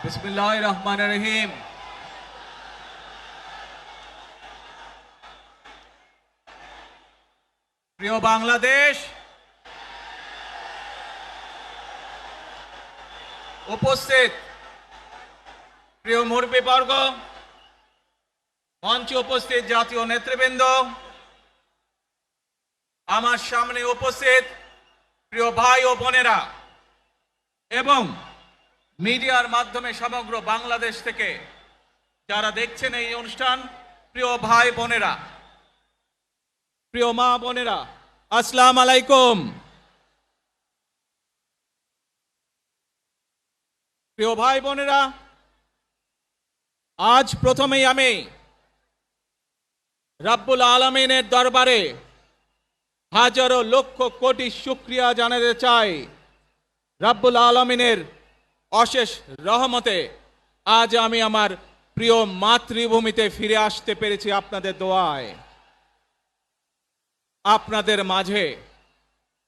বিসমিল্লাহির রহমানির রহিম। প্রিয় বাংলাদেশ, উপস্থিত প্রিয় মুরব্বীবর্গ, মঞ্চে উপস্থিত জাতীয় নেতৃবৃন্দ, আমার সামনে উপস্থিত প্রিয় ভাই ও বোনেরা এবং মিডিয়ার মাধ্যমে সমগ্র বাংলাদেশ থেকে যারা দেখছেন এই অনুষ্ঠান, প্রিয় ভাই বোনেরা, প্রিয় মা বোনেরা, আসসালামু আলাইকুম। প্রিয় ভাই বোনেরা, আজ প্রথমেই আমি রাব্বুল আলামিনের দরবারে হাজারো লক্ষ কোটি শুকরিয়া জানাতে চাই। রাব্বুল আলামিনের অশেষ রহমতে আজ আমি আমার প্রিয় মাতৃভূমিতে ফিরে আসতে পেরেছি আপনাদের দোয়ায়। আপনাদের মাঝে